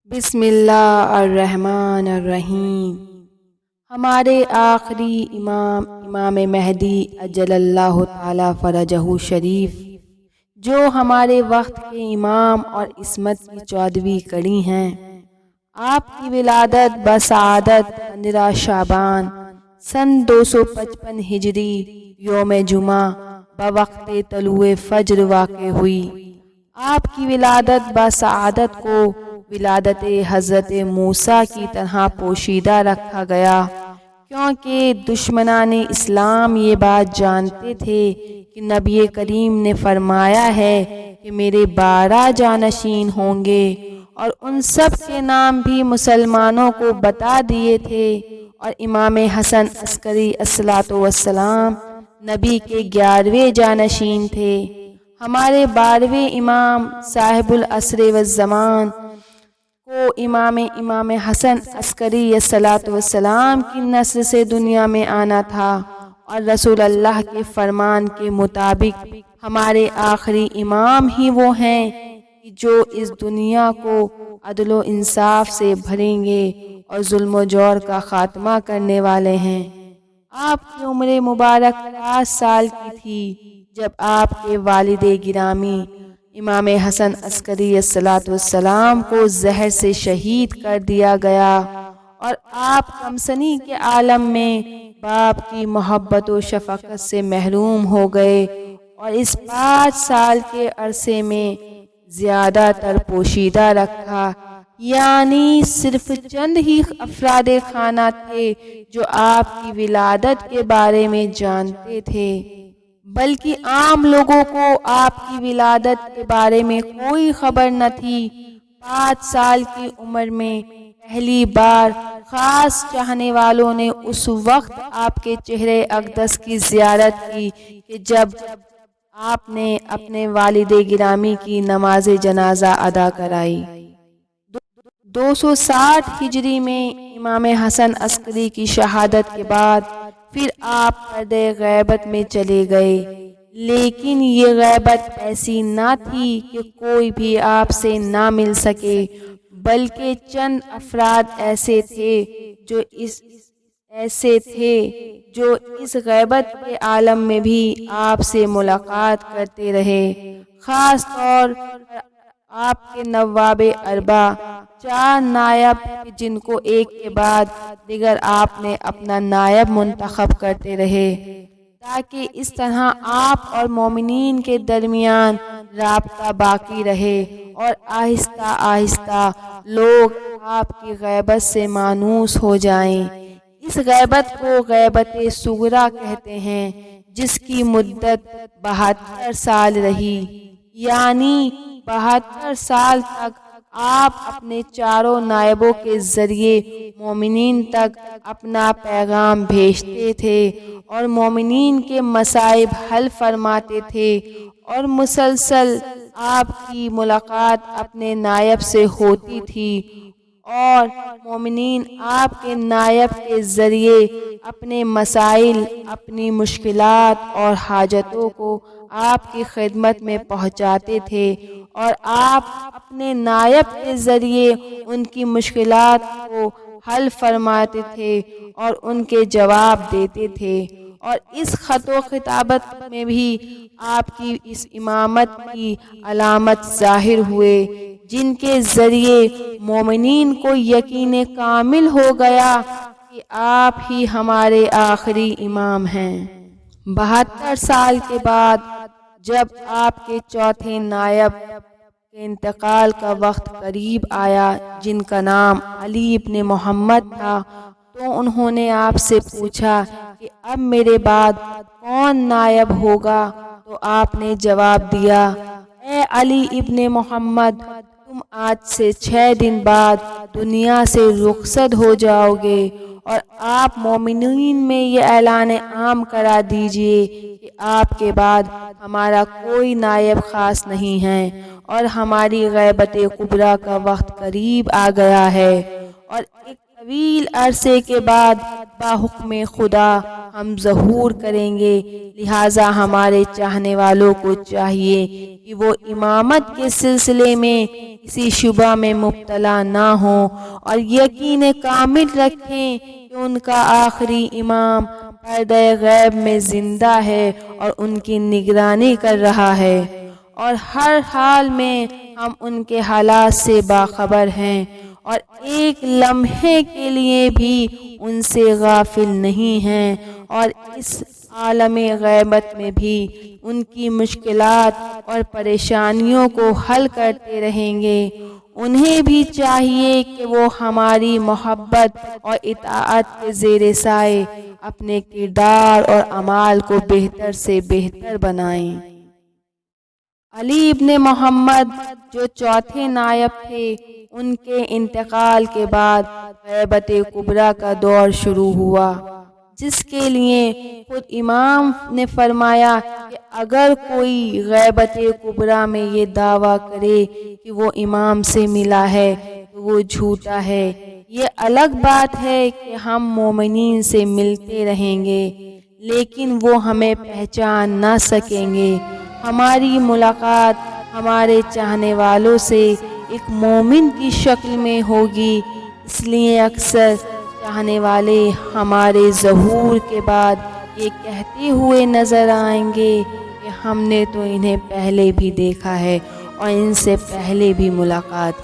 بسم اللہ الرحمن الرحیم۔ ہمارے آخری امام مہدی اجل اللہ تعالی فرجہ شریف، جو ہمارے وقت کے امام اور عصمت کی 14ویں کڑی ہیں، آپ کی ولادت بسعادت 15 شعبان سن 255 ہجری یوم جمعہ بوقت طلوع فجر واقع ہوئی۔ آپ کی ولادت بسعادت کو ولادت حضرت موسیٰ کی طرح پوشیدہ رکھا گیا، کیونکہ دشمنان اسلام یہ بات جانتے تھے کہ نبی کریم نے فرمایا ہے کہ میرے 12 جانشین ہوں گے، اور ان سب کے نام بھی مسلمانوں کو بتا دیے تھے، اور امام حسن عسکری الصلاۃ والسلام نبی کے 11ویں جانشین تھے۔ ہمارے 12ویں امام صاحب العصر والزمان کو امام حسن عسکری الصلاۃ والسلام کی نسل سے دنیا میں آنا تھا، اور رسول اللہ کے فرمان کے مطابق ہمارے آخری امام ہی وہ ہیں کہ جو اس دنیا کو عدل و انصاف سے بھریں گے اور ظلم و جور کا خاتمہ کرنے والے ہیں۔ آپ کی عمر مبارک 5 سال کی تھی جب آپ کے والد گرامی امام حسن عسکری الصلاۃ والسلام کو زہر سے شہید کر دیا گیا، اور آپ کمسنی کے عالم میں باپ کی محبت و شفقت سے محروم ہو گئے، اور اس 5 سال کے عرصے میں زیادہ تر پوشیدہ رکھا، یعنی صرف چند ہی افراد خانہ تھے جو آپ کی ولادت کے بارے میں جانتے تھے، بلکہ عام لوگوں کو آپ کی ولادت کے بارے میں کوئی خبر نہ تھی۔ 5 سال کی عمر میں پہلی بار خاص چاہنے والوں نے اس وقت آپ کے چہرے اقدس کی زیارت کی کہ جب آپ نے اپنے والد گرامی کی نماز جنازہ ادا کرائی۔ 260 ہجری میں امام حسن عسکری کی شہادت کے بعد پھر آپ پردے غیبت میں چلے گئے، لیکن یہ غیبت ایسی نہ تھی کہ کوئی بھی آپ سے نہ مل سکے، بلکہ چند افراد ایسے تھے جو اس غیبت کے عالم میں بھی آپ سے ملاقات کرتے رہے۔ خاص طور پر آپ کے نواب اربع 4 نائب، جن کو ایک کے بعد دیگر آپ نے اپنا نائب منتخب کرتے رہے، تاکہ اس طرح آپ اور مومنین کے درمیان رابطہ باقی رہے، اور آہستہ آہستہ لوگ آپ کی غیبت سے مانوس ہو جائیں۔ اس غیبت کو غیبت صغریٰ کہتے ہیں، جس کی مدت 72 سال رہی، یعنی 72 سال تک آپ اپنے 4 نائبوں کے ذریعے مومنین تک اپنا پیغام بھیجتے تھے، اور مومنین کے مصائب حل فرماتے تھے، اور مسلسل آپ کی ملاقات اپنے نائب سے ہوتی تھی، اور مومنین آپ کے نائب کے ذریعے اپنے مسائل، اپنی مشکلات اور حاجتوں کو آپ کی خدمت میں پہنچاتے تھے، اور آپ اپنے نائب کے ذریعے ان کی مشکلات کو حل فرماتے تھے اور ان کے جواب دیتے تھے، اور اس خط و خطابت میں بھی آپ کی اس امامت کی علامت ظاہر ہوئے، جن کے ذریعے مومنین کو یقین کامل ہو گیا کہ آپ ہی ہمارے آخری امام ہیں۔ 72 سال کے بعد جب آپ کے 4تھے نائب کے انتقال کا وقت قریب آیا، جن کا نام علی ابن محمد تھا، تو انہوں نے آپ سے پوچھا کہ اب میرے بعد کون نائب ہوگا؟ تو آپ نے جواب دیا، اے علی ابن محمد، تم آج سے 6 دن بعد دنیا سے رخصت ہو جاؤ گے، اور آپ مومنین میں یہ اعلان عام کرا دیجئے کہ آپ کے بعد ہمارا کوئی نائب خاص نہیں ہے، اور ہماری غیبت کبریٰ کا وقت قریب آ گیا ہے، اور ایک طویل عرصے کے بعد بحکم خدا ہم ظہور کریں گے، لہٰذا ہمارے چاہنے والوں کو چاہیے کہ وہ امامت کے سلسلے میں کسی شبہ میں مبتلا نہ ہوں اور یقین کامل رکھیں کہ ان کا آخری امام پردہ غیب میں زندہ ہے اور ان کی نگرانی کر رہا ہے، اور ہر حال میں ہم ان کے حالات سے باخبر ہیں اور ایک لمحے کے لیے بھی ان سے غافل نہیں ہیں، اور اس عالم غیبت میں بھی ان کی مشکلات اور پریشانیوں کو حل کرتے رہیں گے۔ انہیں بھی چاہیے کہ وہ ہماری محبت اور اطاعت کے زیر سائے اپنے کردار اور اعمال کو بہتر سے بہتر بنائیں۔ علی ابن محمد جو چوتھے نائب تھے، ان کے انتقال کے بعد غیبت کبریٰ کا دور شروع ہوا، جس کے لیے خود امام نے فرمایا کہ اگر کوئی غیبت کبریٰ میں یہ دعویٰ کرے کہ وہ امام سے ملا ہے تو وہ جھوٹا ہے۔ یہ الگ بات ہے کہ ہم مومنین سے ملتے رہیں گے لیکن وہ ہمیں پہچان نہ سکیں گے۔ ہماری ملاقات ہمارے چاہنے والوں سے ایک مومن کی شکل میں ہوگی، اس لیے اکثر چاہنے والے ہمارے ظہور کے بعد یہ کہتے ہوئے نظر آئیں گے کہ ہم نے تو انہیں پہلے بھی دیکھا ہے اور ان سے پہلے بھی ملاقات